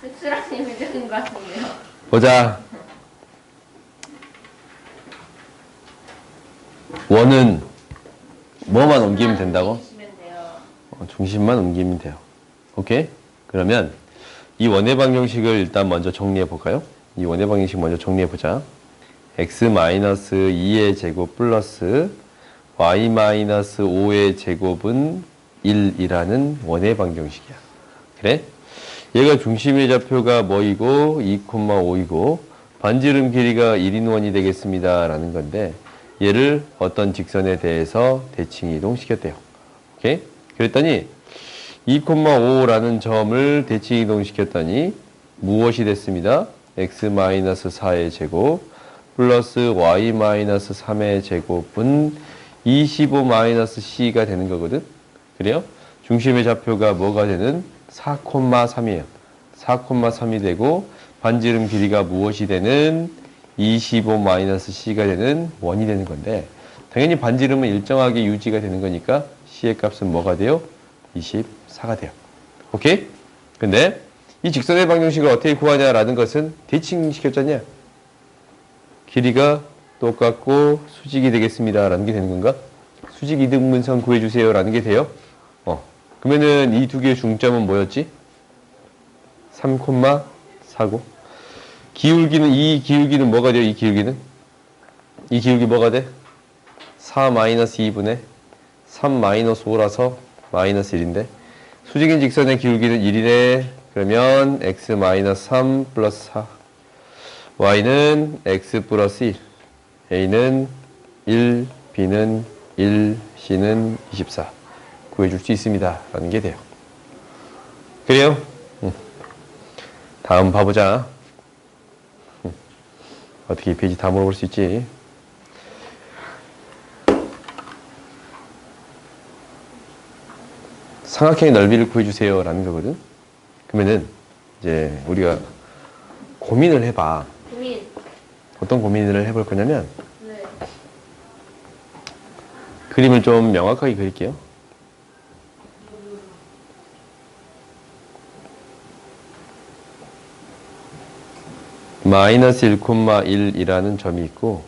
씁쓸하게 되는 것 같은데요. 보자. 원은 뭐만 옮기면 된다고? 중심만 옮기면 돼요. 오케이? 그러면 이 원의 방정식을 일단 먼저 정리해 볼까요? 이 원의 방정식 먼저 정리해 보자. x-2의 제곱 플러스 y-5의 제곱은 1이라는 원의 방정식이야. 그래? 얘가 중심의 좌표가 뭐이고 2,5이고 반지름 길이가 1인 원이 되겠습니다 라는 건데 얘를 어떤 직선에 대해서 대칭 이동시켰대요. 오케이? 그랬더니 2,5라는 점을 대칭 이동시켰더니 무엇이 됐습니다? x-4의 제곱 플러스 y-3의 제곱은 25-c가 되는 거거든. 그래요? 중심의 좌표가 뭐가 되는? 4,3이에요. 4,3이 되고 반지름 길이가 무엇이 되는? 25-c가 되는 원이 되는 건데 당연히 반지름은 일정하게 유지가 되는 거니까 c의 값은 뭐가 돼요? 24가 돼요. 오케이? 근데 이 직선의 방정식을 어떻게 구하냐라는 것은 대칭시켰잖냐? 길이가 똑같고 수직이 되겠습니다 라는 게 되는 건가? 수직 이등분선 구해주세요 라는 게 돼요. 그러면은 이 두 개의 중점은 뭐였지? 3,4고 이 기울기는 뭐가 돼요? 이 기울기 뭐가 돼? 4-2분의 3-5라서 마이너스 1인데 수직인 직선의 기울기는 1이네. 그러면 x-3 플러스 4 y는 x 플러스 1 a는 1, b는 1, c는 24 구해줄 수 있습니다 라는 게 돼요. 그래요? 다음 봐보자. 어떻게 이 페이지 다 물어볼 수 있지? 삼각형의 넓이를 구해주세요 라는 거거든. 그러면은 이제 우리가 고민을 해봐. 어떤 고민을 해볼 거냐면 네. 그림을 좀 명확하게 그릴게요. 마이너스 1,1이라는 점이 있고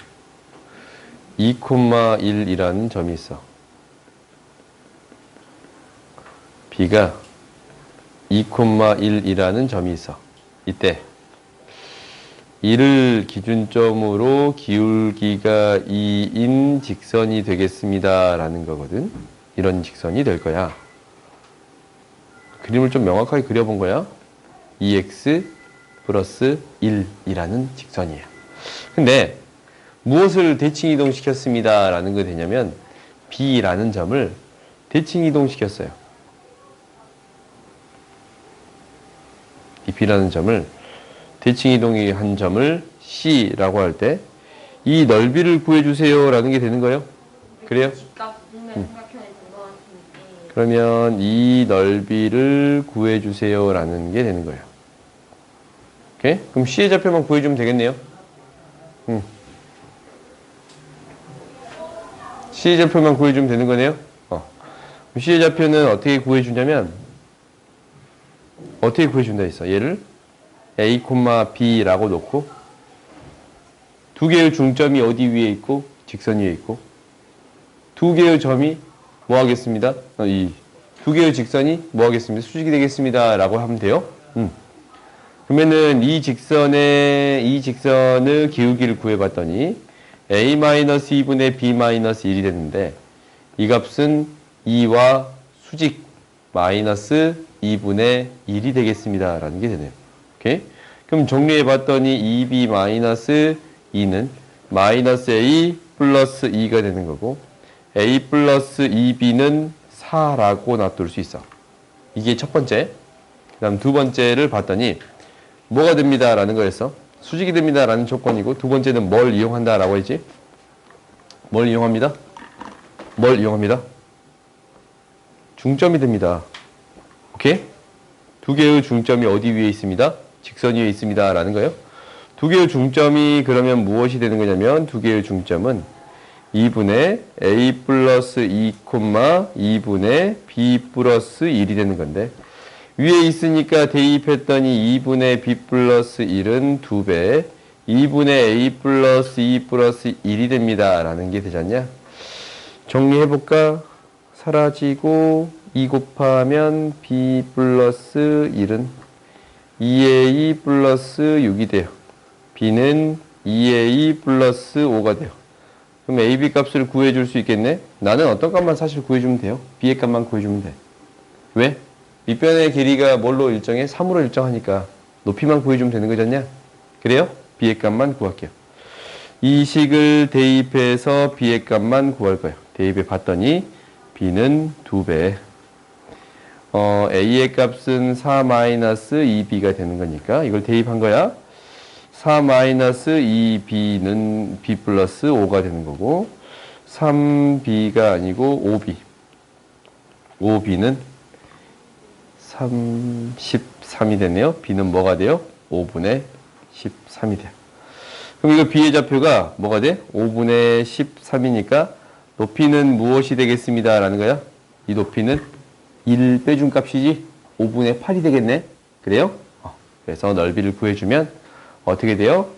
2,1이라는 점이 있어. B가 2,1이라는 점이 있어. 이때 이를 기준점으로 기울기가 2인 직선이 되겠습니다 라는 거거든. 이런 직선이 될 거야. 그림을 좀 명확하게 그려본 거야. 2x 플러스 1이라는 직선이에요. 근데 무엇을 대칭 이동시켰습니다 라는 거 되냐면 B라는 점을 대칭 이동시켰어요. 이 B라는 점을 대칭 이동이 한 점을 C라고 할 때 이 넓이를 구해주세요 라는 게 되는 거예요. 그래요? 그러면 이 넓이를 구해주세요 라는 게 되는 거예요. 오케이? 그럼 C의 좌표만 구해주면 되겠네요. C의 좌표만 구해주면 되는 거네요. 그럼 C의 좌표는 어떻게 구해주냐면 어떻게 구해준다 했어? 얘를 A, B라고 놓고 두 개의 중점이 어디 위에 있고 직선 위에 있고 두 개의 점이 뭐 하겠습니다? 이 두 개의 직선이 뭐 하겠습니다? 수직이 되겠습니다 라고 하면 돼요. 그러면은 이 직선의 기울기를 구해봤더니 A-2분의 B-1이 됐는데 이 값은 2와 수직 마이너스 2분의 1이 되겠습니다 라는 게 되네요. 오케이? 그럼 정리해봤더니 2B-2는 마이너스 A 플러스 2가 되는 거고 A 플러스 2B는 4라고 놔둘 수 있어. 이게 첫 번째. 그 다음 두 번째를 봤더니 뭐가 됩니다 라는 거였어. 수직이 됩니다 라는 조건이고 두 번째는 뭘 이용한다 라고 했지? 뭘 이용합니다? 뭘 이용합니다? 중점이 됩니다. 오케이? 두 개의 중점이 어디 위에 있습니다? 직선 위에 있습니다 라는 거예요. 두 개의 중점이 그러면 무엇이 되는 거냐면 두 개의 중점은 2분의 A 플러스 2, 2분의 B 플러스 1이 되는 건데 위에 있으니까 대입했더니 2분의 b 플러스 1은 2배, 2분의 a 플러스 2 플러스 1이 됩니다. 라는 게 되지 않냐? 정리해볼까? 사라지고 2 곱하면 b 플러스 1은 2a 플러스 6이 돼요. b는 2a 플러스 5가 돼요. 그럼 ab 값을 구해줄 수 있겠네? 나는 어떤 값만 사실 구해주면 돼요. b의 값만 구해주면 돼. 왜? 밑변의 길이가 뭘로 일정해? 3으로 일정하니까 높이만 구해주면 되는 거잖냐? 그래요? b의 값만 구할게요. 이 식을 대입해서 b의 값만 구할 거예요. 대입해 봤더니 b는 2배. a의 값은 4-2b가 되는 거니까 이걸 대입한 거야. 4-2b는 b 플러스 5가 되는 거고 3b가 아니고 5b. 5b는 33이 되네요. b는 뭐가 돼요? 5분의 13이 돼요. 그럼 이거 b의 좌표가 뭐가 돼? 5분의 13이니까 높이는 무엇이 되겠습니다. 라는 거야. 이 높이는 1 빼준 값이지 5분의 8이 되겠네. 그래요? 그래서 넓이를 구해주면 어떻게 돼요?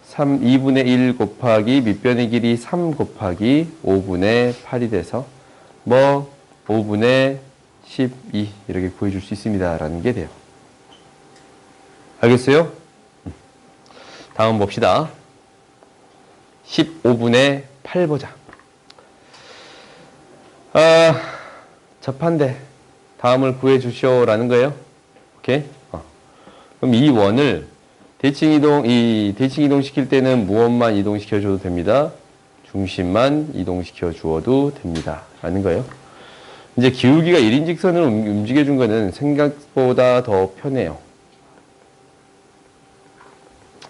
2분의 1 곱하기 밑변의 길이 3 곱하기 5분의 8이 돼서 5분의 12 이렇게 구해줄 수 있습니다. 라는 게 돼요. 알겠어요? 다음 봅시다. 15분의 8 보자. 접한데 다음을 구해주시오 라는 거예요. 오케이? 그럼 이 원을 대칭이동 시킬 때는 무엇만 이동시켜 줘도 됩니다. 중심만 이동시켜 주어도 됩니다. 라는 거예요. 이제 기울기가 1인 직선을 움직여 준 거는 생각보다 더 편해요.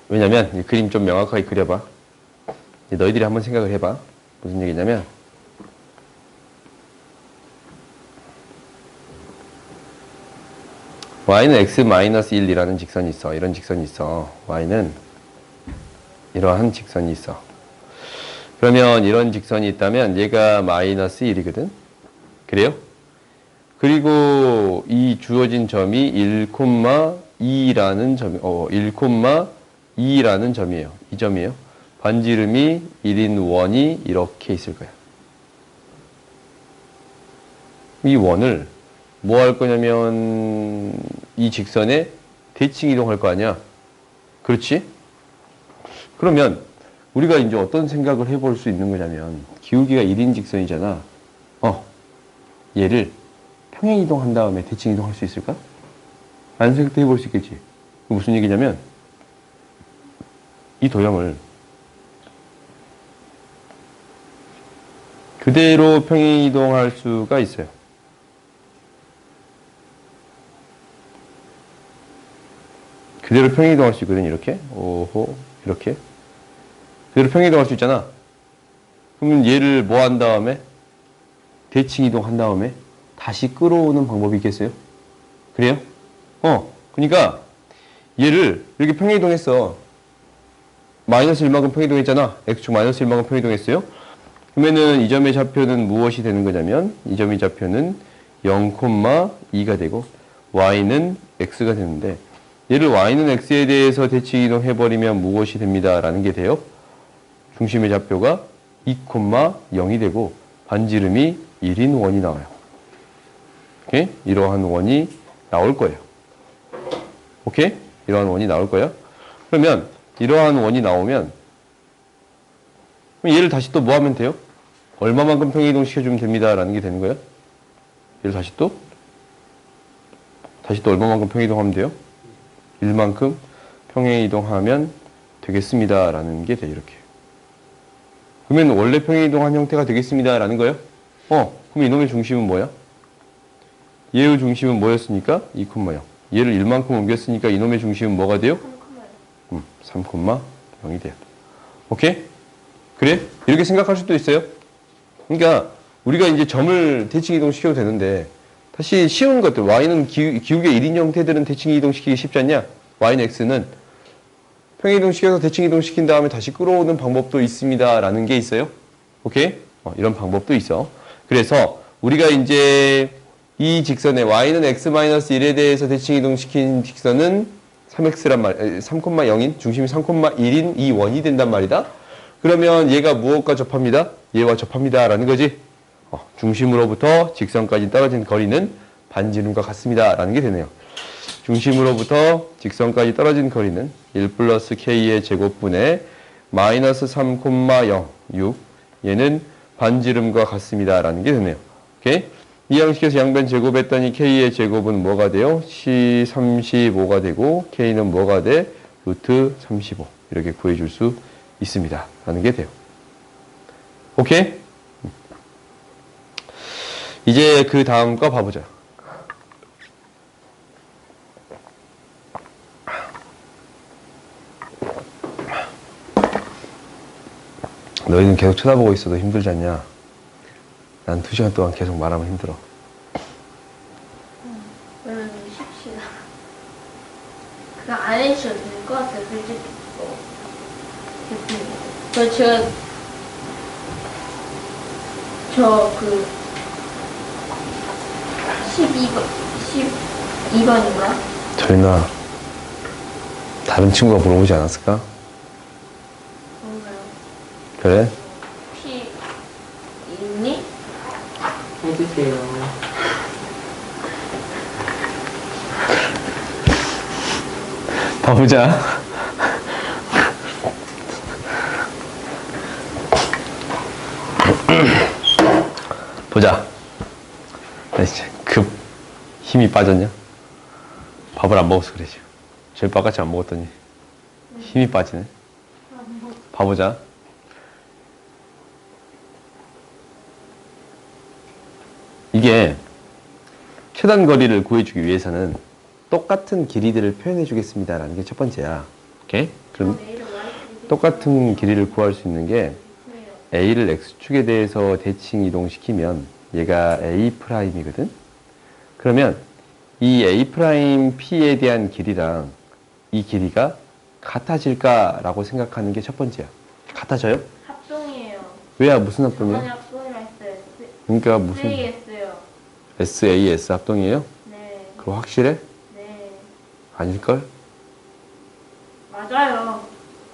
왜냐면 이 그림 좀 명확하게 그려봐. 너희들이 한번 생각을 해봐. 무슨 얘기냐면 y는 x-1이라는 직선이 있어. 이런 직선이 있어. y는 이러한 직선이 있어. 그러면 이런 직선이 있다면 얘가 마이너스 1이거든. 그래요? 그리고 이 주어진 점이 1,2라는 점이 1,2라는 점이에요. 이 점이에요. 반지름이 1인 원이 이렇게 있을 거야. 이 원을 뭐 할 거냐면 이 직선에 대칭 이동할 거 아니야. 그렇지? 그러면 우리가 이제 어떤 생각을 해볼 수 있는 거냐면 기울기가 1인 직선이잖아. 얘를 평행 이동한 다음에 대칭 이동할 수 있을까? 라는 생각도 해볼 수 있겠지. 무슨 얘기냐면 이 도형을 그대로 평행 이동할 수가 있어요. 그대로 평행 이동할 수 있거든. 이렇게 이렇게 그대로 평행 이동할 수 있잖아. 그러면 얘를 뭐 한 다음에 대칭 이동한 다음에 다시 끌어오는 방법이 있겠어요? 그래요? 그러니까 얘를 이렇게 평행 이동했어. 마이너스 1만큼 평행 이동했잖아. x축 마이너스 1만큼 평행 이동했어요. 그러면은 이 점의 좌표는 무엇이 되는 거냐면 이 점의 좌표는 0,2가 되고 y는 x가 되는데 얘를 y는 x에 대해서 대칭 이동해버리면 무엇이 됩니다. 라는 게 돼요. 중심의 좌표가 2,0이 되고 반지름이 1인 원이 나와요. 오케이? 이러한 원이 나올 거예요. 오케이? 이러한 원이 나올 거예요. 그러면 이러한 원이 나오면 얘를 다시 또 뭐 하면 돼요? 얼마만큼 평행 이동시켜주면 됩니다. 라는 게 되는 거예요. 얘를 다시 또 얼마만큼 평행 이동하면 돼요? 1만큼 평행 이동하면 되겠습니다. 라는 게 돼, 이렇게. 그러면 원래 평행 이동한 형태가 되겠습니다. 라는 거예요? 그럼 이놈의 중심은 뭐야? 얘의 중심은 뭐였으니까? 2,0. 얘를 1만큼 옮겼으니까 이놈의 중심은 뭐가 돼요? 3,0이 돼요. 오케이? 그래? 이렇게 생각할 수도 있어요. 그러니까 우리가 이제 점을 대칭 이동시켜도 되는데 다시 쉬운 것들, y는 기울기의 1인 형태들은 대칭 이동시키기 쉽지 않냐? y는 x는 평행 이동시켜서 대칭 이동시킨 다음에 다시 끌어오는 방법도 있습니다. 라는 게 있어요. 오케이? 이런 방법도 있어. 그래서 우리가 이제 이 직선에 y는 x-1에 대해서 대칭 이동시킨 직선은 3x란 말, 3,0인 중심이 3,1인 이 원이 된단 말이다. 그러면 얘가 무엇과 접합니다? 얘와 접합니다. 라는 거지. 중심으로부터 직선까지 떨어진 거리는 반지름과 같습니다. 라는 게 되네요. 중심으로부터 직선까지 떨어진 거리는 1 플러스 k의 제곱분의 마이너스 3,06 얘는 반지름과 같습니다. 라는 게 되네요. 오케이? 이 양식에서 양변 제곱했더니 k의 제곱은 뭐가 돼요? C35가 되고 k는 뭐가 돼? 루트 35 이렇게 구해줄 수 있습니다. 라는 게 돼요. 오케이? 이제 그 다음 거 봐보자. 너희는 계속 쳐다보고 있어도 힘들지 않냐? 난 2시간 동안 계속 말하면 힘들어. 그러면 쉽시다. 그냥 안 해주셔도 될 것 같아요, 솔직히. 대표님. 그 12번인가? 저희나 다른 친구가 물어보지 않았을까? 뭔가요? 그래? 혹시 있니? 해주세요. 봐보자. 보자. 나 진짜 급 힘이 빠졌냐? 밥을 안 먹어서 그래 지금. 저녁밥같이 안 먹었더니 힘이 빠지네. 봐보자. 이게 최단 거리를 구해주기 위해서는 똑같은 길이들을 표현해 주겠습니다 라는 게 첫 번째야. 오케이? 그럼 똑같은 길이를 구할 수 있는 게 A를 X축에 대해서 대칭 이동시키면 얘가 A'이거든? 그러면 이 A'P에 대한 길이랑 이 길이가 같아질까라고 생각하는 게 첫 번째야. 같아져요? 합동이에요. 왜야? 무슨 합동이야? 저번에 합동이라 했어요. 그러니까 무슨 S였어요. SAS 합동이에요? 네. 그거 확실해? 네. 아닐걸? 맞아요.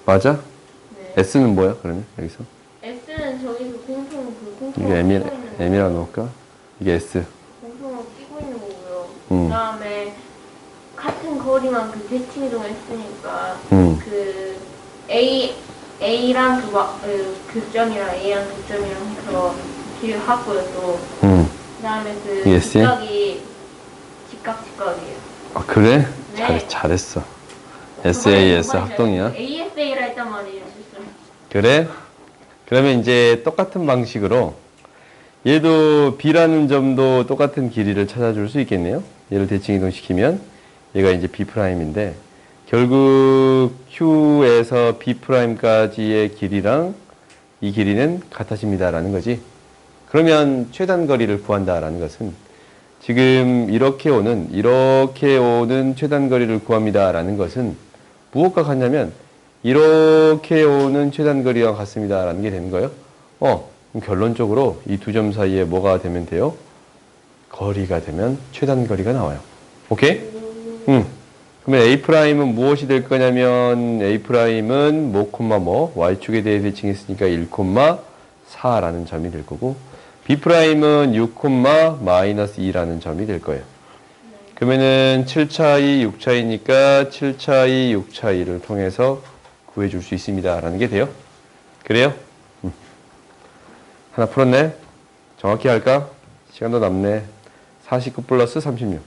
맞아? 네. S는 뭐야 그러면 여기서? S는 저기서 공통 이게 M이라고 넣을까? 이게 S. 공통으로 끼고 있는 거고요. 음. 그다음에 같은 거리만 그 대칭 이동했으니까 그 A랑 교점이랑 A랑 교점이랑 해서 길을 하고요 또. 그다음에 그 ESC? 직각이 직각이에요. 아 그래? 네. 잘했어. SAS 합동이야? ASA라 했단 말이에요 실수. 그래? 그러면 이제 똑같은 방식으로 얘도 B라는 점도 똑같은 길이를 찾아줄 수 있겠네요. 얘를 대칭 이동시키면 얘가 이제 B'인데 결국 Q에서 B'까지의 길이랑 이 길이는 같아집니다라는 거지. 그러면 최단 거리를 구한다라는 것은 지금 이렇게 오는 최단 거리를 구합니다라는 것은 무엇과 같냐면 이렇게 오는 최단 거리와 같습니다라는 게 되는 거예요. 그럼 결론적으로 이 두 점 사이에 뭐가 되면 돼요? 거리가 되면 최단 거리가 나와요. 오케이? 그러면 A'은 무엇이 될 거냐면 A'은 뭐, Y축에 대해 대칭했으니까 1,4라는 점이 될 거고 B'은 6,-2라는 점이 될 거예요. 그러면은 7차이, 6차이니까 7차이, 6차이를 통해서 구해줄 수 있습니다. 라는 게 돼요. 그래요? 하나 풀었네? 정확히 할까? 시간도 남네. 49 플러스 36.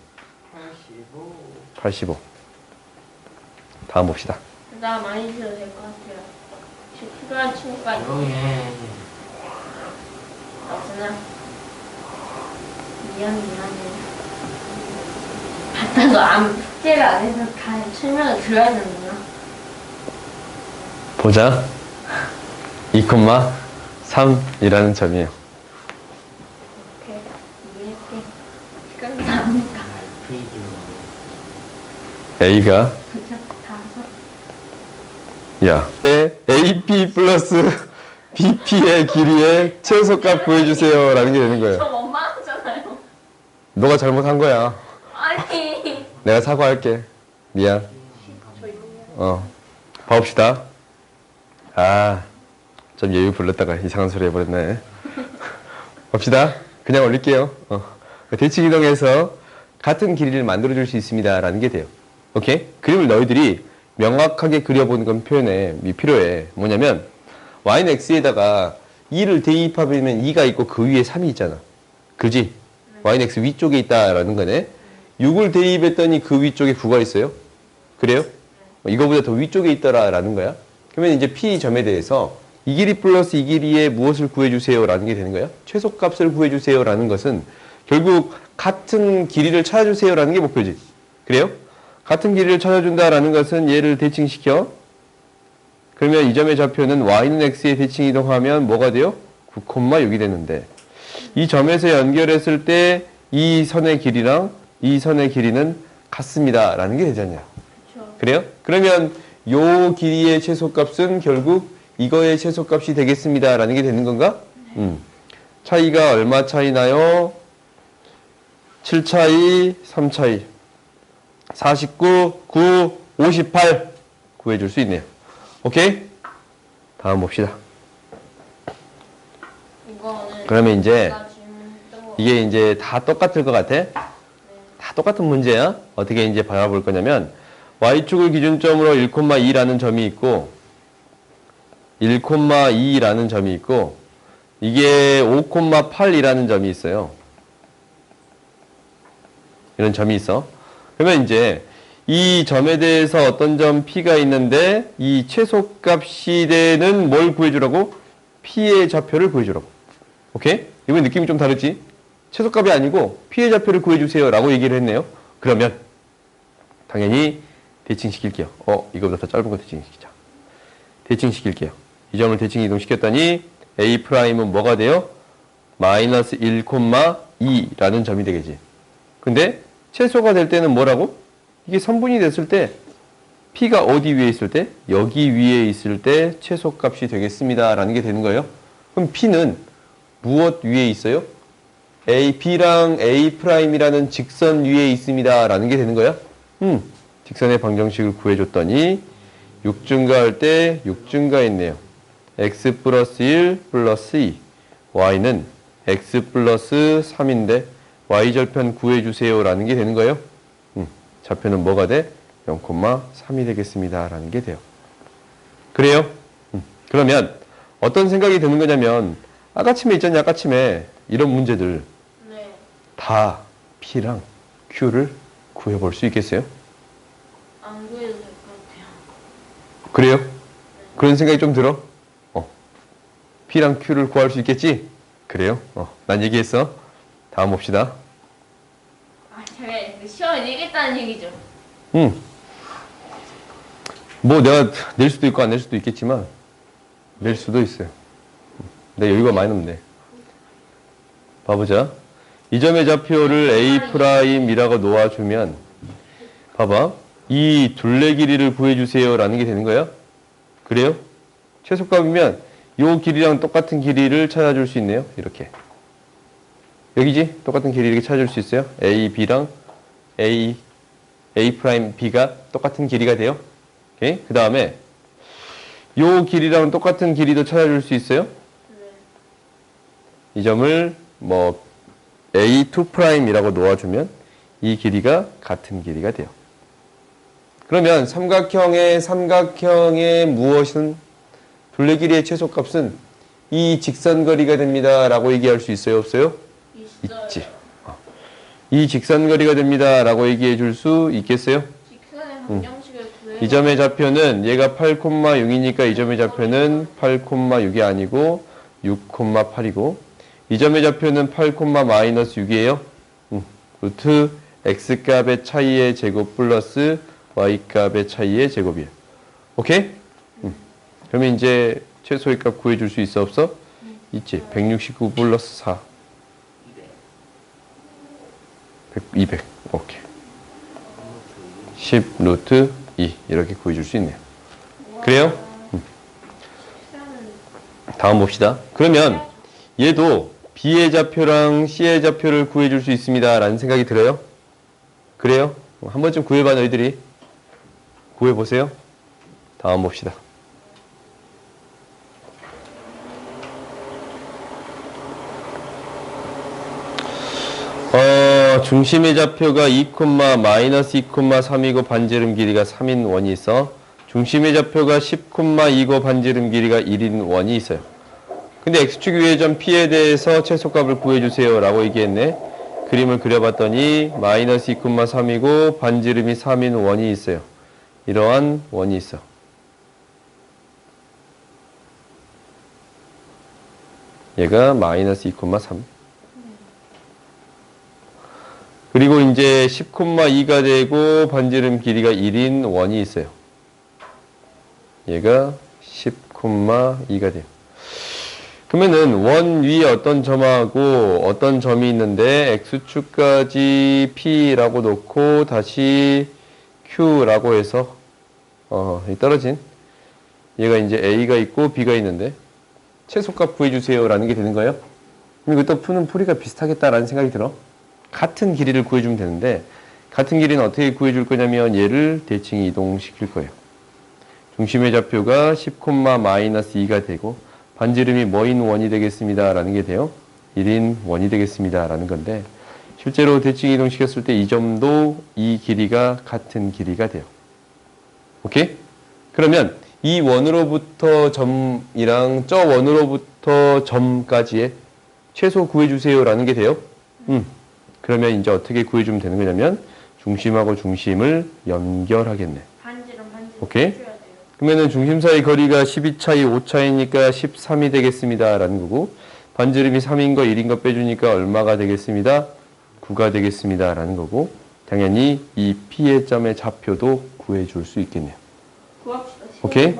85. 다음 봅시다. 나 많이 주셔도 될 것 같아요. 필요한 친구가 조용해. 없으나 미안해. 봤다고 숙제를 안 해서 다 설명을 들어야 되는구나. 보자. 2,3이라는 점이에요. 오케이. 이해할게. 시간도 남으니까. A가 다섯. 야, AP 플러스 BP의 길이의 최소값 구해주세요 라는 게 되는 거예요. 저 원망하잖아요. 너가 잘못한 거야. 아니. 내가 사과할게. 미안. 봐봅시다. 좀 여유 불렀다가 이상한 소리 해버렸네. 봅시다. 그냥 올릴게요. 대칭 이동해서 같은 길이를 만들어줄 수 있습니다. 라는 게 돼요. 오케이? 그림을 너희들이 명확하게 그려보는 건 필요해. 뭐냐면, y는 x에다가 2를 대입하면 2가 있고 그 위에 3이 있잖아. 그지? y는 x 위쪽에 있다라는 거네. 6을 대입했더니 그 위쪽에 9가 있어요. 그래요? 이거보다 더 위쪽에 있더라라는 거야. 그러면 이제 P점에 대해서 이 길이 플러스 이 길이에 무엇을 구해주세요 라는 게 되는 거야. 최소값을 구해주세요 라는 것은 결국 같은 길이를 찾아주세요 라는 게 목표지. 그래요? 같은 길이를 찾아준다라는 것은 얘를 대칭시켜. 그러면 이 점의 좌표는 y는 x에 대칭 이동하면 뭐가 돼요? 9,6이 되는데 이 점에서 연결했을 때 이 선의 길이랑 이 선의 길이는 같습니다 라는 게 되잖아요. 그쵸. 그래요? 그러면 요 길이의 최소값은 결국 이거의 최소값이 되겠습니다 라는 게 되는 건가? 차이가 얼마 차이 나요? 7 차이, 3 차이, 49, 9, 58 구해줄 수 있네요. 오케이? 다음 봅시다. 이거는 그러면 이제 제가 지금 했던 거. 이게 이제 다 똑같을 것 같아? 다 똑같은 문제야. 어떻게 이제 바라볼 거냐면 y축을 기준점으로 1,2라는 점이 있고 1,2라는 점이 있고 이게 5,8이라는 점이 있어요. 이런 점이 있어. 그러면 이제 이 점에 대해서 어떤 점 P가 있는데 이 최소값이 되는 뭘 구해주라고? P의 좌표를 구해주라고. 오케이? 이번 느낌이 좀 다르지? 최소값이 아니고 P의 좌표를 구해주세요 라고 얘기를 했네요. 그러면 당연히 대칭시킬게요. 이거보다 더 짧은 거 대칭시키자. 대칭시킬게요. 이 점을 대칭 이동시켰더니 A'은 뭐가 돼요? 마이너스 1,2라는 점이 되겠지. 근데 최소가 될 때는 뭐라고? 이게 3분이 됐을 때 P가 어디 위에 있을 때? 여기 위에 있을 때 최소값이 되겠습니다 라는 게 되는 거예요. 그럼 P는 무엇 위에 있어요? B랑 A'이라는 직선 위에 있습니다 라는 게 되는 거야. 직선의 방정식을 구해줬더니 6 증가할 때 6 증가했네요. x 플러스 1 플러스 2 y는 x 플러스 3인데 y절편 구해주세요 라는 게 되는 거예요. 좌표는 뭐가 돼? 0,3이 되겠습니다 라는 게 돼요. 그래요? 그러면 어떤 생각이 드는 거냐면 아까침에 있잖냐, 아까침에 이런 문제들 네. 다 P랑 Q를 구해볼 수 있겠어요? 안 구해도 될 것 같아요. 그래요? 그런 생각이 좀 들어? P랑 Q를 구할 수 있겠지? 그래요? 난 얘기했어. 다음 봅시다. 제가 시험에 내겠다는 얘기죠. 뭐 내가 낼 수도 있고 안 낼 수도 있겠지만 낼 수도 있어요. 내 여유가 많이 넘네. 봐보자. 이 점의 좌표를 A'이라고 놓아주면 봐봐. 이 둘레 길이를 구해주세요 라는 게 되는 거예요. 그래요? 최소값이면 요 길이랑 똑같은 길이를 찾아줄 수 있네요. 이렇게. 여기지? 똑같은 길이 이렇게 찾아줄 수 있어요. A, B랑 A, A'B가 똑같은 길이가 돼요. 오케이? 그 다음에 요 길이랑 똑같은 길이도 찾아줄 수 있어요. 이 점을 뭐 A2'이라고 놓아주면 이 길이가 같은 길이가 돼요. 그러면 삼각형의 무엇은 둘레 길이의 최소값은 이 직선거리가 됩니다 라고 얘기할 수 있어요? 없어요? 있지. 이 직선거리가 됩니다 라고 얘기해 줄 수 있겠어요? 직선의 방정식을 구해요. 이 점의 좌표는 얘가 8,6이니까 이 점의 좌표는 8,6이 아니고 6,8이고 이 점의 좌표는 8,-6이에요. 루트 x값의 차이의 제곱 플러스 y값의 차이의 제곱이에요. 오케이? 그러면 이제 최소의 값 구해줄 수 있어 없어? 있지. 169 플러스 4. 200. 오케이. 10 루트 2 이렇게 구해줄 수 있네요. 그래요? 다음 봅시다. 그러면 얘도 B의 좌표랑 C의 좌표를 구해줄 수 있습니다. 라는 생각이 들어요? 그래요? 한 번쯤 구해봐, 너희들이. 구해보세요. 다음 봅시다. 중심의 좌표가 2,-2,3이고 반지름 길이가 3인 원이 있어. 중심의 좌표가 10,2고 반지름 길이가 1인 원이 있어요. 근데 X축 위의 점 P에 대해서 최소값을 구해주세요 라고 얘기했네. 그림을 그려봤더니 -2,3이고 반지름이 3인 원이 있어요. 이러한 원이 있어. 얘가 -2,3. 그리고 이제 10,2가 되고 반지름 길이가 1인 원이 있어요. 얘가 10,2가 돼요. 그러면은 원 위에 어떤 점하고 어떤 점이 있는데 X축까지 P라고 놓고 다시 Q라고 해서 떨어진 얘가 이제 A가 있고 B가 있는데 최소값 구해주세요 라는 게 되는 거예요. 그럼 이것도 푸는 풀이가 비슷하겠다라는 생각이 들어. 같은 길이를 구해주면 되는데 같은 길이는 어떻게 구해줄 거냐면 얘를 대칭 이동시킬 거예요. 중심의 좌표가 10,-2가 되고 반지름이 뭐인 원이 되겠습니다 라는 게 돼요. 1인 원이 되겠습니다 라는 건데 실제로 대칭 이동시켰을 때 이 점도 이 길이가 같은 길이가 돼요. 오케이? 그러면 이 원으로부터 점이랑 저 원으로부터 점까지의 최소 구해주세요 라는 게 돼요. 그러면 이제 어떻게 구해주면 되는 거냐면 중심하고 중심을 연결하겠네. 반지름 오케이? 해줘야 돼요. 그러면은 중심 사이 거리가 12차이 5차이니까 13이 되겠습니다 라는 거고 반지름이 3인 거 1인 거 빼주니까 얼마가 되겠습니다? 9가 되겠습니다 라는 거고 당연히 이 P의 점의 좌표도 구해줄 수 있겠네요. 구합시다. 오케이?